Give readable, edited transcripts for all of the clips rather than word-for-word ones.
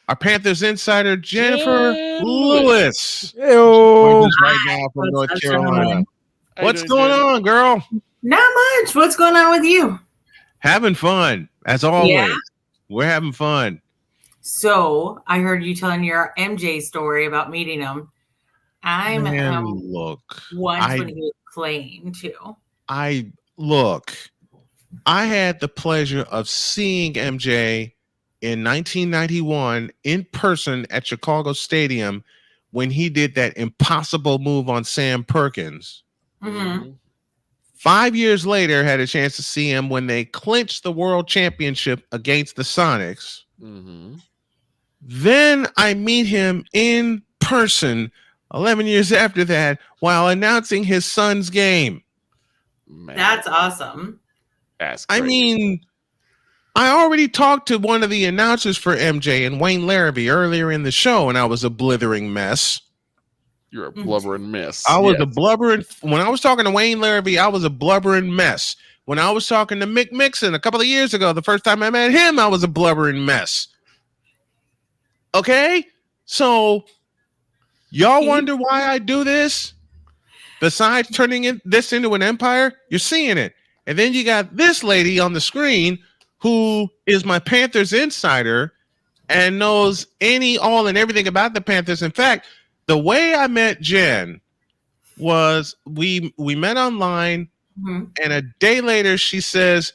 our Panthers insider, Jennifer Jen Lewis. Joins Ew. us right Hi, now from what's North up, Carolina. gentlemen? How you What's doing, going Jen? on, girl? Not much. What's going on with you? Having fun, as Yeah. always. We're having fun. So I heard you telling your MJ story about meeting him. I met Man, him look. once I when he was playing too. I look. I had the pleasure of seeing MJ in 1991 in person at Chicago Stadium when he did that impossible move on Sam Perkins. Mm-hmm. 5 years later, had a chance to see him when they clinched the world championship against the Sonics. Mm-hmm. Then I meet him in person 11 years after that while announcing his son's game. Man, That's awesome. that's I great. mean, I already talked to one of the announcers for MJ and Wayne Larrabee earlier in the show, and I was a blithering mess. You're a blubbering mess. I was Yes. a blubbering. When I was talking to Wayne Larrabee, I was a blubbering mess. When I was talking to Mick Mixon a couple of years ago, the first time I met him, I was a blubbering mess. Okay? So, y'all wonder why I do this? Besides turning this into an empire, you're seeing it. And then you got this lady on the screen who is my Panthers insider and knows all and everything about the Panthers. In fact, the way I met Jen was we met online, Mm-hmm. and a day later she says,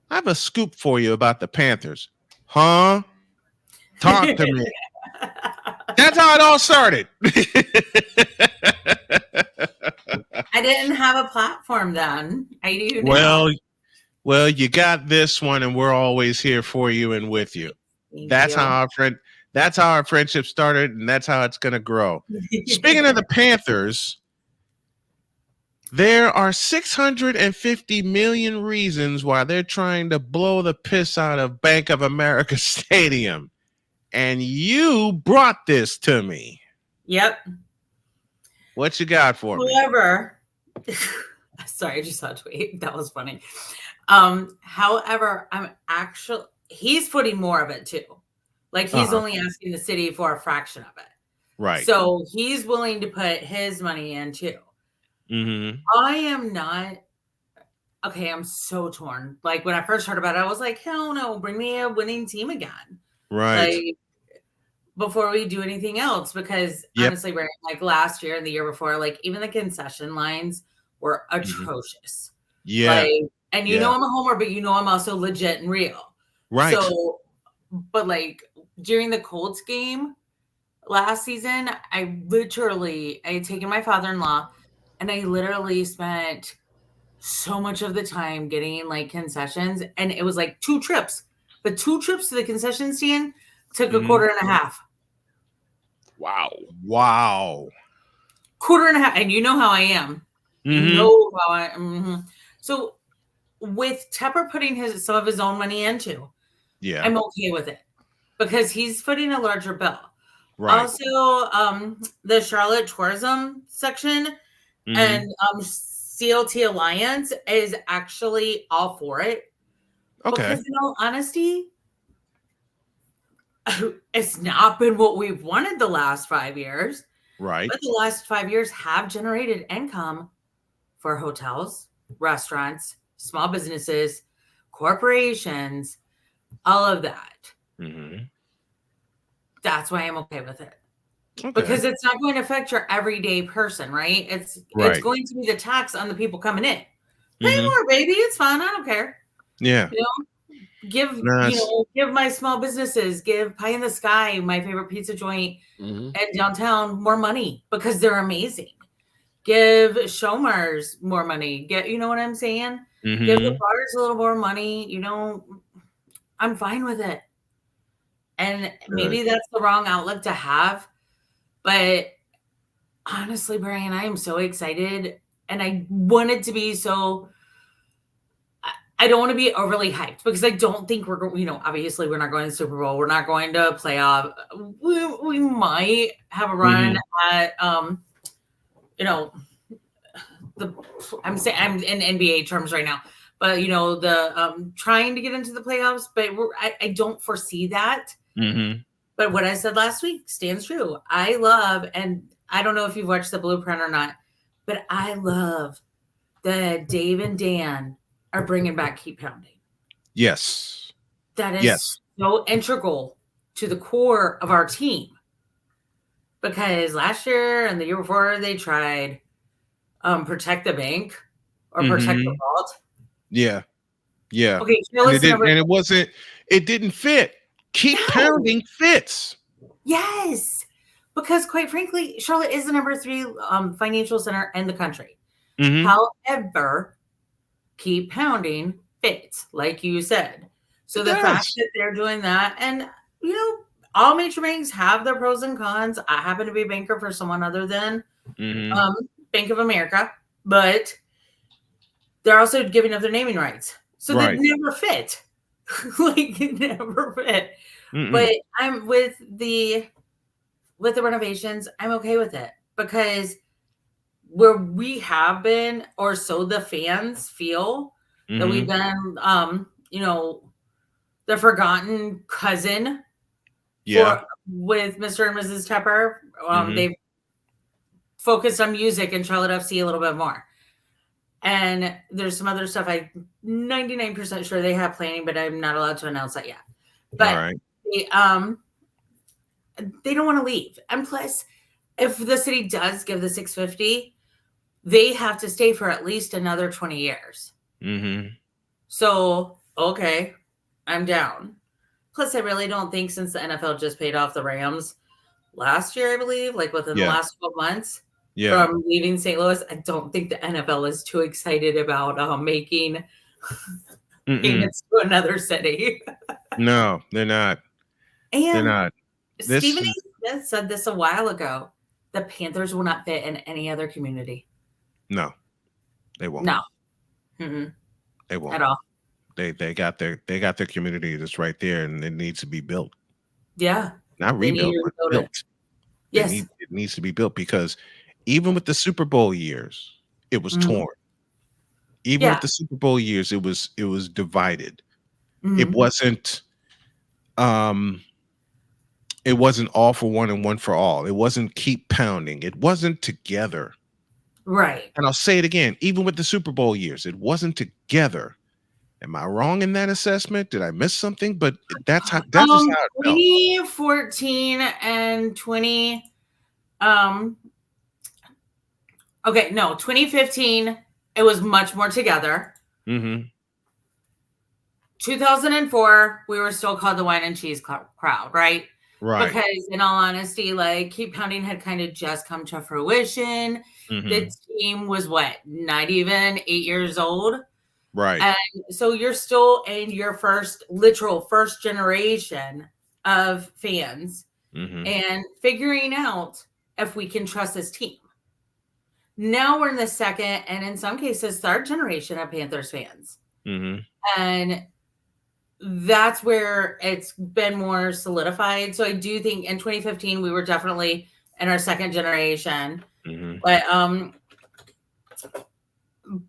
I have a scoop for you about the Panthers. Huh? Talk to me. That's how it all started. I didn't have a platform then. I do well, now. well, you got this one, and we're always here for you and with you. Thank That's you. how our friendship started, and that's how it's gonna grow. Speaking of the Panthers, there are 650 million reasons why they're trying to blow the piss out of Bank of America Stadium. And you brought this to me. Yep. What you got for me? However, sorry, I just saw a tweet. That was funny. However, he's putting more of it too. Like he's only asking the city for a fraction of it. Right. So he's willing to put his money in too. Mm-hmm. I am not. Okay, I'm so torn. Like when I first heard about it, I was like, hell no, bring me a winning team again. Right. Like before we do anything else, because honestly, Brian, like last year and the year before, like even the concession lines were atrocious. Yeah. Like, and you know I'm a homer, but you know I'm also legit and real. Right. So, but like during the Colts game last season, I had taken my father-in-law and I literally spent so much of the time getting like concessions, and it was like 2 trips. But 2 trips to the concession stand took a quarter and a half. Wow. Quarter and a half. And you know how I am. Mm-hmm. You know how I am. Mm-hmm. So with Tepper putting some of his own money into, I'm okay with it because he's footing a larger bill. Right. Also, the Charlotte tourism section and CLT Alliance is actually all for it. Okay. Because in all honesty, it's not been what we've wanted the last 5 years. Right. But the last 5 years have generated income for hotels, restaurants, small businesses, corporations, all of that. Mm-hmm. That's why I'm okay with it. Okay. Because it's not going to affect your everyday person, right? It's going to be the tax on the people coming in. Pay more, baby. It's fine. I don't care. Yeah. You know, give my small businesses, give Pie in the Sky, my favorite pizza joint at downtown, more money because they're amazing. Give Showmars more money. You know what I'm saying? Mm-hmm. Give the bars a little more money. You know, I'm fine with it. And maybe that's the wrong outlook to have. But honestly, Brian, I am so excited. And I want it to be so... I don't want to be overly hyped because I don't think we're going, obviously we're not going to Super Bowl. We're not going to playoff. We might have a run at, I'm in NBA terms right now, but the trying to get into the playoffs, but I don't foresee that. Mm-hmm. But what I said last week stands true. I love, and I don't know if you've watched The Blueprint or not, but I love that Dave and Dan are bringing back Keep Pounding. Yes. That is Yes. so integral to the core of our team. Because last year and the year before, they tried Protect the Bank or Protect the Vault. Yeah. Yeah. Okay, And it didn't fit. Keep Pounding fits. Yes. Because quite frankly, Charlotte is the number 3 financial center in the country. However, Keep Pounding fits, like you said. So the fact that they're doing that, and all major banks have their pros and cons. I happen to be a banker for someone other than Bank of America, but they're also giving up their naming rights. So they never fit. Like it never fit. But I'm with the renovations, I'm okay with it because where we have been, or so the fans feel that we've been, the forgotten cousin with Mr. and Mrs. Tepper. They've focused on music and Charlotte FC a little bit more. And there's some other stuff I'm 99% sure they have planning, but I'm not allowed to announce that yet. But they don't want to leave. And plus, if the city does give the $650, they have to stay for at least another 20 years. So, okay, I'm down. Plus, I really don't think since the NFL just paid off the Rams last year, I believe, like within the last 12 months from leaving St. Louis, I don't think the NFL is too excited about making payments to another city. No, they're not. And they're not. Stephen A. Smith said this a while ago. The Panthers will not fit in any other community. No, they won't. No, they won't at all. They got their community that's right there, and it needs to be built. Yeah, not rebuilt, but built. Yes, it needs to be built because even with the Super Bowl years, it was torn. Even with the Super Bowl years, it was divided. It wasn't. It wasn't all for one and one for all. It wasn't Keep Pounding. It wasn't together. Right. And I'll say it again, even with the Super Bowl years, it wasn't together. Am I wrong in that assessment? Did I miss something? But that's just how it felt. 2014 and 2015, it was much more together. 2004, we were still called the Wine and Cheese Crowd, right? Right. Because in all honesty, like Keep Pounding had kind of just come to fruition. The team was not even 8 years old. Right. And so you're still in your literal first generation of fans and figuring out if we can trust this team. Now we're in the second and in some cases third generation of Panthers fans. And that's where it's been more solidified. So I do think in 2015, we were definitely in our second generation.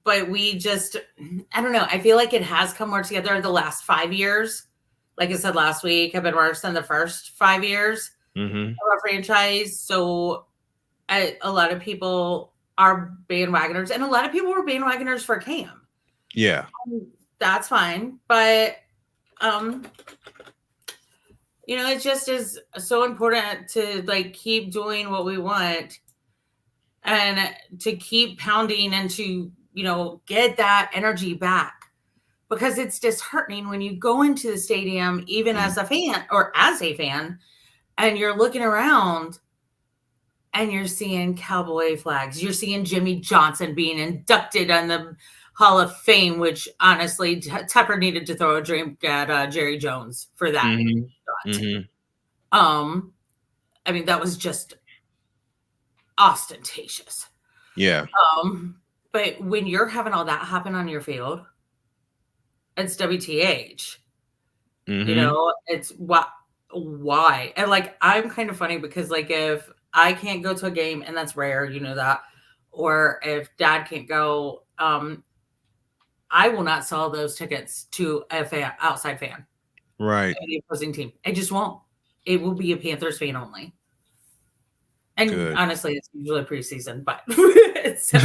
But we just, I don't know. I feel like it has come more together the last 5 years. Like I said last week, have been worse than the first 5 years of our franchise. So a lot of people are bandwagoners, and a lot of people were bandwagoners for Cam. Yeah. That's fine. But, it just is so important to keep doing what we want and to keep pounding and to, get that energy back, because it's disheartening when you go into the stadium, even as a fan, and you're looking around and you're seeing cowboy flags. You're seeing Jimmy Johnson being inducted on the Hall of Fame, which honestly, Tepper needed to throw a drink at Jerry Jones for that. I mean, that was just ostentatious. Yeah. But when you're having all that happen on your field, it's WTH. It's why? And I'm kind of funny because if I can't go to a game, and that's rare, that, or if Dad can't go, I will not sell those tickets to a outside fan. Right. The opposing team. I just won't. it will be a Panthers fan only. And Good. honestly, it's usually preseason, but so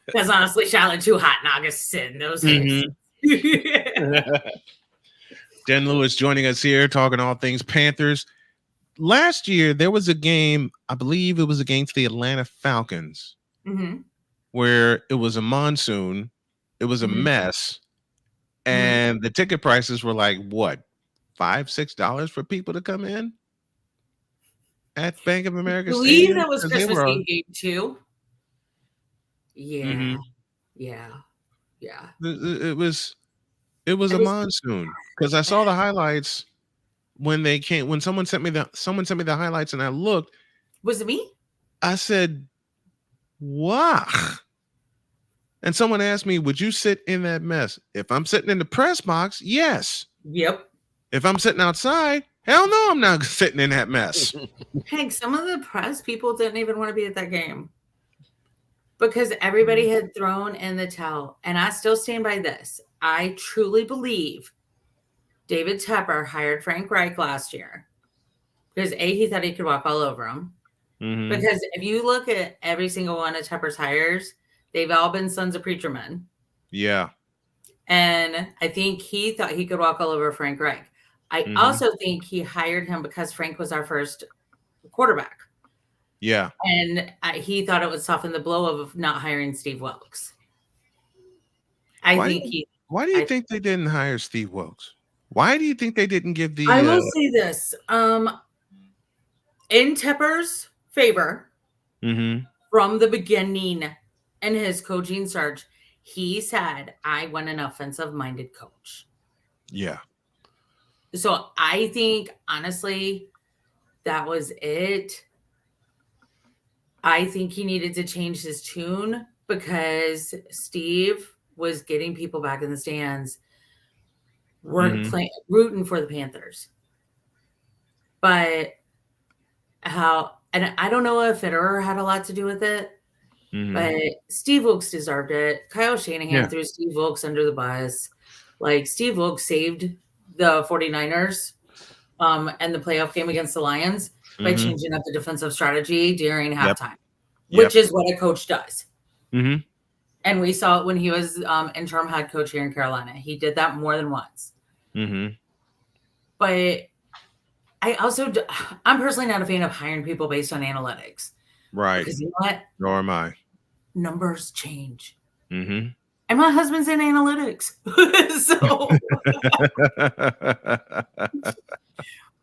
because honestly, Charlotte too hot in August in those days. Jenni Lewis joining us here, talking all things Panthers. Last year, there was a game, I believe it was against the Atlanta Falcons, where it was a monsoon. It was a mess. And the ticket prices were like, what, $5-6 for people to come in at Bank of America I believe Stadium? that was 'Cause they Christmas were- Eve game too. Yeah. Mhm. Yeah. Yeah. It was a monsoon, because I saw the highlights when someone sent me the highlights, and I looked. Was it me? I said, "Wow." And someone asked me, "Would you sit in that mess?" If I'm sitting in the press box, yes. Yep. If I'm sitting outside, hell no, I'm not sitting in that mess. Hank, some of the press people didn't even want to be at that game because everybody had thrown in the towel. And I still stand by this. I truly believe David Tepper hired Frank Reich last year because he thought he could walk all over him. Because if you look at every single one of Tepper's hires, they've all been sons of preacher men. Yeah. And I think he thought he could walk all over Frank Reich. I also think he hired him because Frank was our first quarterback. Yeah. And he thought it would soften the blow of not hiring Steve Wilkes. Why do you think they didn't hire Steve Wilkes? Why do you think they didn't give the... I will say this. In Tepper's favor, from the beginning in his coaching search, he said, I want an offensive-minded coach. Yeah. So I think, honestly, that was it. I think he needed to change his tune because Steve was getting people back in the stands, rooting for the Panthers. But and I don't know if Federer had a lot to do with it, but Steve Wilkes deserved it. Kyle Shanahan threw Steve Wilkes under the bus. Like, Steve Wilkes saved the 49ers and the playoff game against the Lions by changing up the defensive strategy during halftime, which is what a coach does. And we saw it when he was interim head coach here in Carolina. He did that more than once. But I'm personally not a fan of hiring people based on analytics. Right. Because you know what? Nor am I. Numbers change. And my husband's in analytics. So,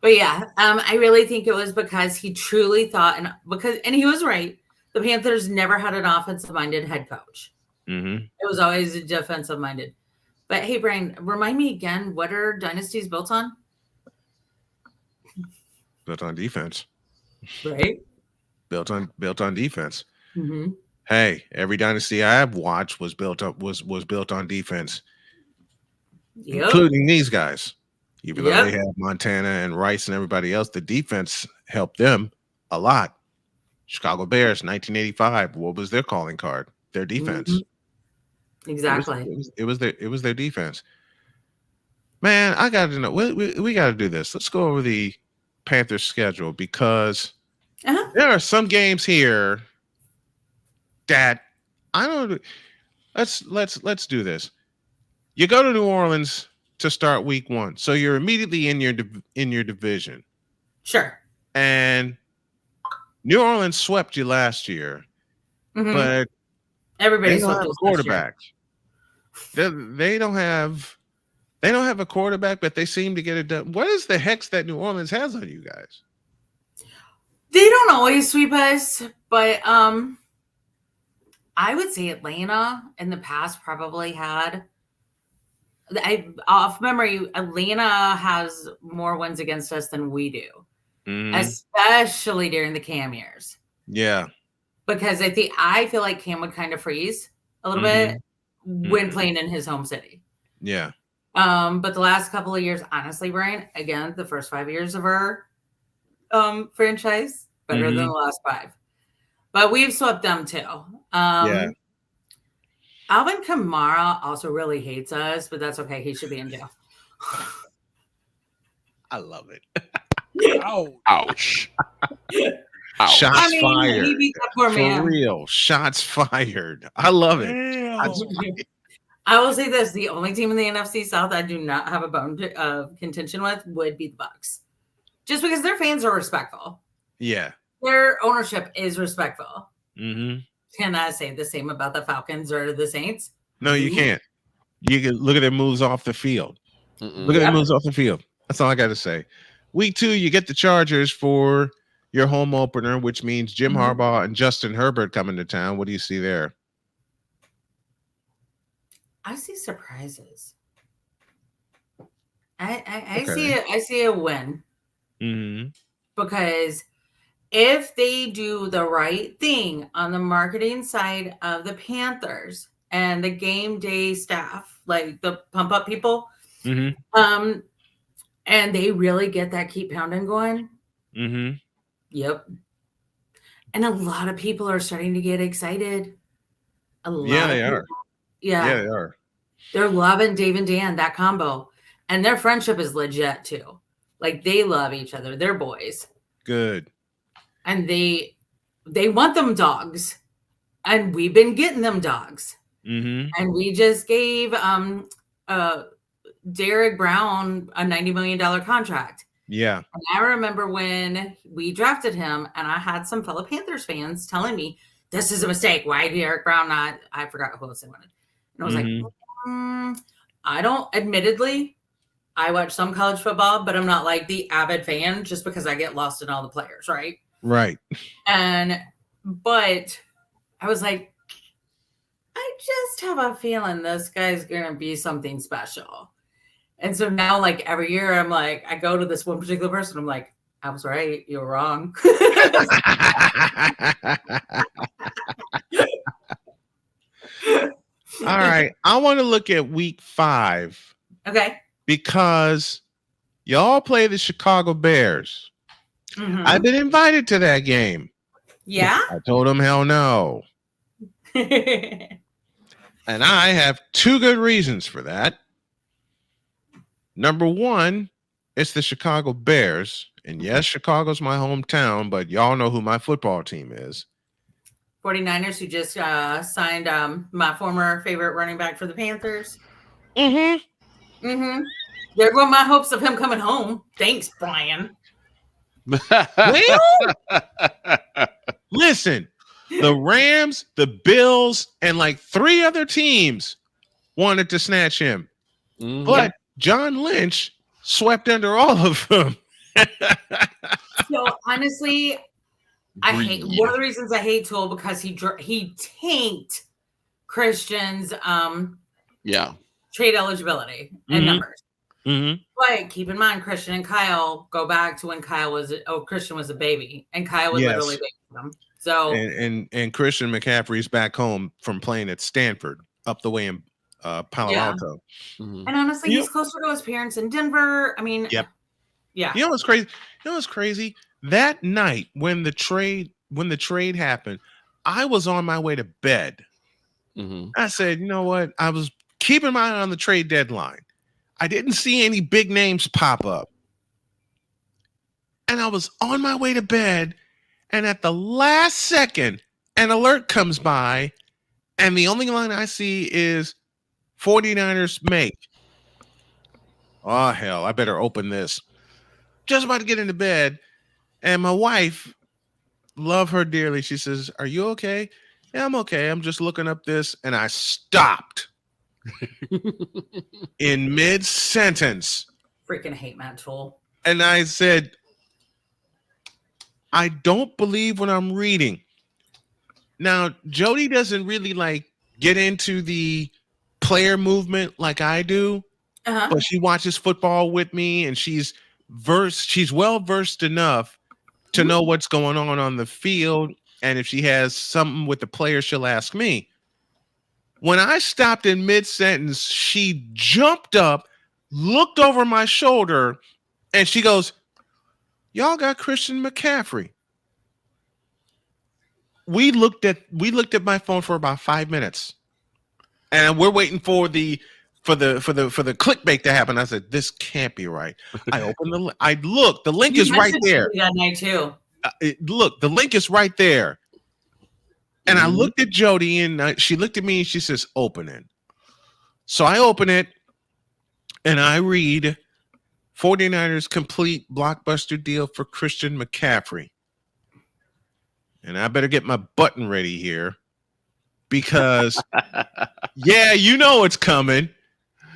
but yeah, I really think it was because he truly thought, and he was right. The Panthers never had an offensive-minded head coach. It was always defensive-minded. But hey, Brian, remind me again, what are dynasties built on? Built on defense. Right. Built on defense. Hey, every dynasty I have watched was built on defense, including these guys. Even though they have Montana and Rice and everybody else, the defense helped them a lot. Chicago Bears, 1985. What was their calling card? Their defense. Exactly. It was their defense. Man, I got to know. We got to do this. Let's go over the Panthers schedule because there are some games here that I don't. Let's do this. You go to New Orleans to start week 1, so you're immediately in your division. Sure. And New Orleans swept you last year, but everybody don't have a quarterback. They don't have a quarterback, but they seem to get it done. What is the hex that New Orleans has on you guys? They don't always sweep us, but I would say Atlanta in the past probably had. Off memory, Atlanta has more wins against us than we do, especially during the Cam years. Yeah, because I feel like Cam would kind of freeze a little bit when playing in his home city. Yeah. But the last couple of years, honestly, Brian, again, the first 5 years of our franchise, better than the last 5. But we've swept them too. Alvin Kamara also really hates us, but that's okay. He should be in jail. I love it. Ouch. Ouch. Shots I mean, he fired. beat that poor For man. real. Shots fired. I love it. Damn. I will say this: the only team in the NFC South I do not have a bone of contention with would be the Bucks, just because their fans are respectful. Yeah. Their ownership is respectful. Mm-hmm. Can I say the same about the Falcons or the Saints? No, you can't. You can look at their moves off the field. Look at their moves off the field. That's all I got to say. Week 2, you get the Chargers for your home opener, which means Jim Harbaugh and Justin Herbert coming to town. What do you see there? I see surprises. I see a win. Mm-hmm. Because if they do the right thing on the marketing side of the Panthers and the game day staff, like the pump up people, and they really get that keep pounding going. Mm-hmm. Yep. And a lot of people are starting to get excited. Yeah, they are. Yeah, they are. They're loving Dave and Dan, that combo. And their friendship is legit too. Like they love each other. They're boys. Good. And they want them dogs. And we've been getting them dogs. Mm-hmm. And we just gave Derek Brown a $90 million contract. Yeah. And I remember when we drafted him, and I had some fellow Panthers fans telling me, this is a mistake. Why Derek Brown not? I forgot who else they wanted. And I was like, I don't, admittedly, I watch some college football, but I'm not like the avid fan just because I get lost in all the players, right? Right. But I was like, I just have a feeling this guy's going to be something special. And so now, like, every year, I'm like, I go to this one particular person. I'm like, I was right. You were wrong. All right. I want to look at week 5. Okay. Because y'all play the Chicago Bears. I've been invited to that game. Yeah? I told them hell no. And I have 2 good reasons for that. Number 1, it's the Chicago Bears. And yes, Chicago's my hometown, but y'all know who my football team is. 49ers, who just signed my former favorite running back for the Panthers. Mm-hmm. Mm-hmm. There go my hopes of him coming home. Thanks, Brian. Well, listen, the Rams, the Bills, and like 3 other teams wanted to snatch him. But John Lynch swept under all of them. So honestly, I hate one of the reasons I hate Tool because he tanked Christian's trade eligibility and numbers. But keep in mind, Christian and Kyle go back to when Christian was a baby, and Kyle was literally baby them. So and Christian McCaffrey's back home from playing at Stanford up the way in Palo Alto. And honestly, he's closer to his parents in Denver. I mean, yeah. You know what's crazy? That night when the trade happened, I was on my way to bed. I said, you know what? I was keeping my eye on the trade deadline. I didn't see any big names pop up. And I was on my way to bed, and at the last second, an alert comes by, and the only line I see is 49ers make. Oh, hell, I better open this. Just about to get into bed, and my wife, love her dearly, she says, "Are you okay?" "Yeah, I'm okay. I'm just looking up this," and I stopped. In mid-sentence. Freaking hate Matt Tool. And I said, I don't believe what I'm reading. Now, Jody doesn't really like get into the player movement like I do, but she watches football with me, and she's well versed enough to know what's going on the field. And if she has something with the player, she'll ask me. When I stopped in mid-sentence, she jumped up, looked over my shoulder, and she goes, "Y'all got Christian McCaffrey." We looked at my phone for about 5 minutes, and we're waiting for the for the clickbait to happen. I said, this can't be right. I opened I look, the link is right there. That night too. Look, the link is right there. And I Mhm. looked at Jody, and she looked at me, and she says, open it. So I open it, and I read 49ers complete blockbuster deal for Christian McCaffrey. And I better get my button ready here because, yeah, you know it's coming.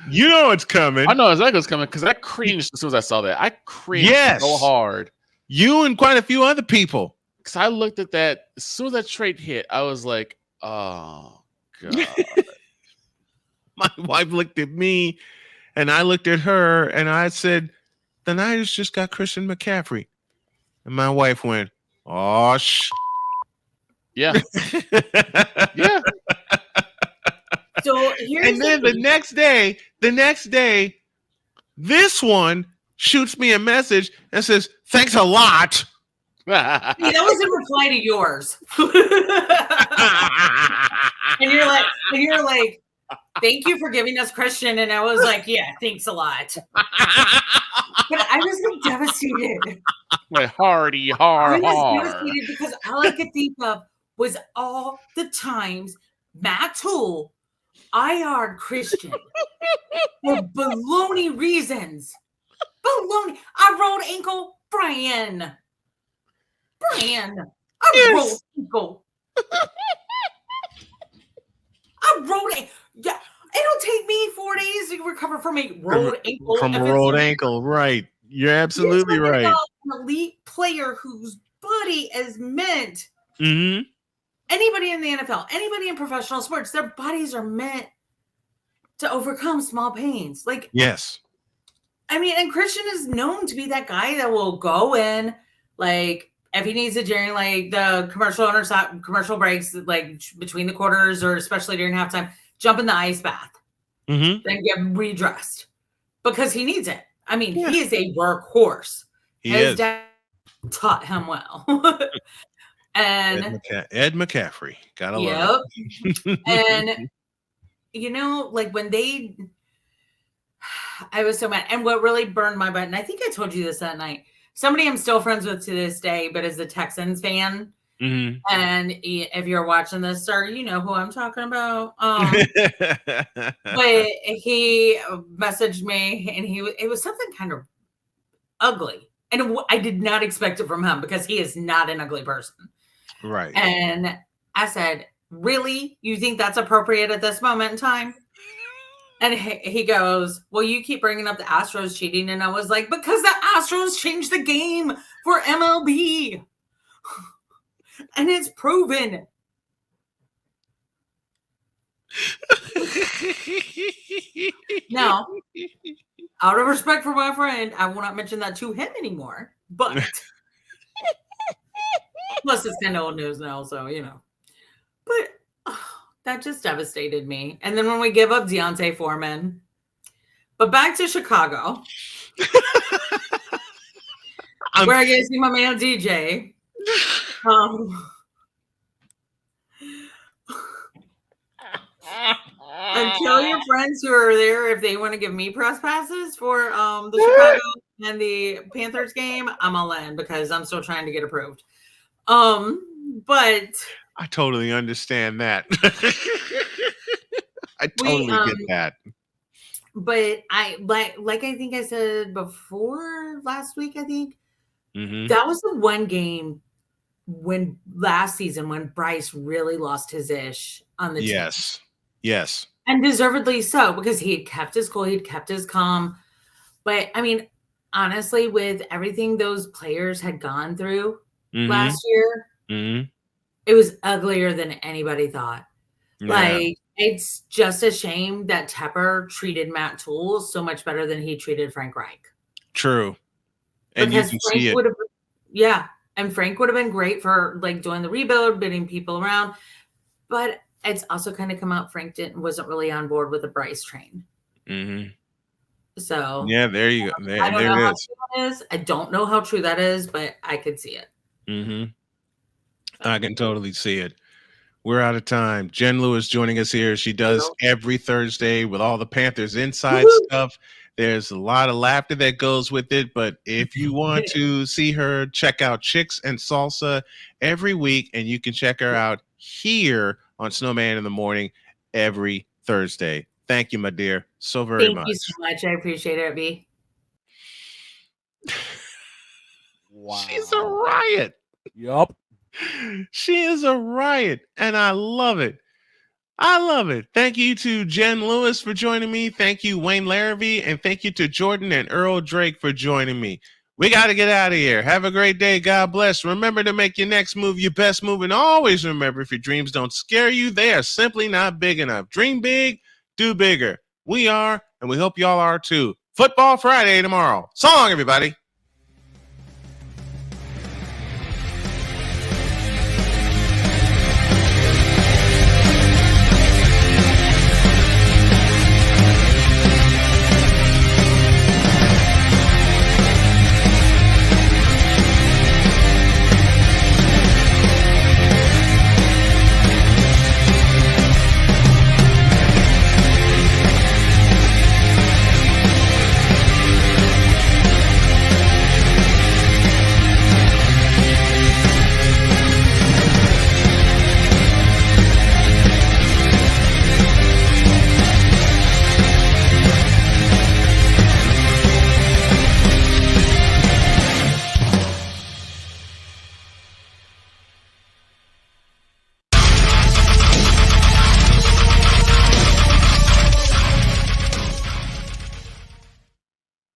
You know it's coming. I know exactly what's coming because I cringed as soon as I saw that. I cringed so hard. You and quite a few other people. Because I looked at that, as soon as that trade hit, I was like, oh, God. My wife looked at me, and I looked at her, and I said, the Niners just got Christian McCaffrey. And my wife went, oh, Yeah. Yeah. So here's and then the next day, this one shoots me a message and says, thanks a lot. that was in reply to yours. and you're like, thank you for giving us Christian. And I was like, yeah, thanks a lot. But I was like devastated. Like hardy, I was hard. devastated because all I could think of was all the times Matt Toole IR'd Christian for baloney reasons. Baloney. I rolled ankle, Brian. I rolled ankle. I rolled it. Yeah, it'll take me 4 days to recover from a rolled ankle. From a rolled ankle, right. You're absolutely right. An elite player whose body is meant. Mm-hmm. Anybody in the NFL, anybody in professional sports, their bodies are meant to overcome small pains. Like, yes. I mean, and Christian is known to be that guy that will go in, like, if he needs to during like the commercial breaks, like between the quarters or especially during halftime, jump in the ice bath, then get redressed because he needs it. I mean, he is a workhorse. His dad taught him well. And Ed McCaffrey, gotta love it. And you know, like when I was so mad. And what really burned my butt, and I think I told you this that night. Somebody I'm still friends with to this day, but is a Texans fan. Mm-hmm. And if you're watching this, sir, you know who I'm talking about. But he messaged me, and it was something kind of ugly, and I did not expect it from him because he is not an ugly person. Right. And I said, really? You think that's appropriate at this moment in time? And he goes, well, you keep bringing up the Astros cheating. And I was like, because the Astros changed the game for MLB. And it's proven. Now, out of respect for my friend, I will not mention that to him anymore. But plus, it's kind of old news now, so, you know. But that just devastated me. And then when we give up Deontay Foreman. But back to Chicago. Where I get to see my man DJ. And tell your friends who are there if they want to give me press passes for the Chicago and the Panthers game. I'm all in because I'm still trying to get approved. But I totally understand that. I totally get that. But I like I think I said before last week, I think Mm-hmm. that was the one game when last season when Bryce really lost his ish on the team. Yes. And deservedly so, because he had kept his cool, he'd kept his calm. But I mean, honestly, with everything those players had gone through last year, it was uglier than anybody thought. Yeah. Like, it's just a shame that Tepper treated Matt Toole so much better than he treated Frank Reich. True. And because Frank would have, and Frank would have been great for like doing the rebuild, bidding people around. But it's also kind of come out Frank wasn't really on board with the Bryce train. Mm-hmm. So yeah, there you go. There it is. I don't know how true that is, but I could see it. Mm-hmm. I can totally see it. We're out of time. Jen Lewis joining us here. She does every Thursday with all the Panthers inside stuff. There's a lot of laughter that goes with it. But if you want to see her, check out Chicks and Salsa every week. And you can check her out here on Snowman in the Morning every Thursday. Thank you, my dear, so very much. Thank you so much. I appreciate it, B. Wow. She's a riot. Yup. She is a riot, and I love it. I love it. Thank you to Jen Lewis for joining me. Thank you, Wayne Larrabee, and thank you to Jordan and Earl Drake for joining me. We got to get out of here. Have a great day. God bless. Remember to make your next move your best move, and always remember, if your dreams don't scare you, they are simply not big enough. Dream big, do bigger. We are, and we hope y'all are too. Football Friday tomorrow. So long, everybody.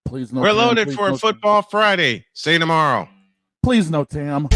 Please no. We're Tam, loaded please for no Football Friday. See you tomorrow. Please no, Tam.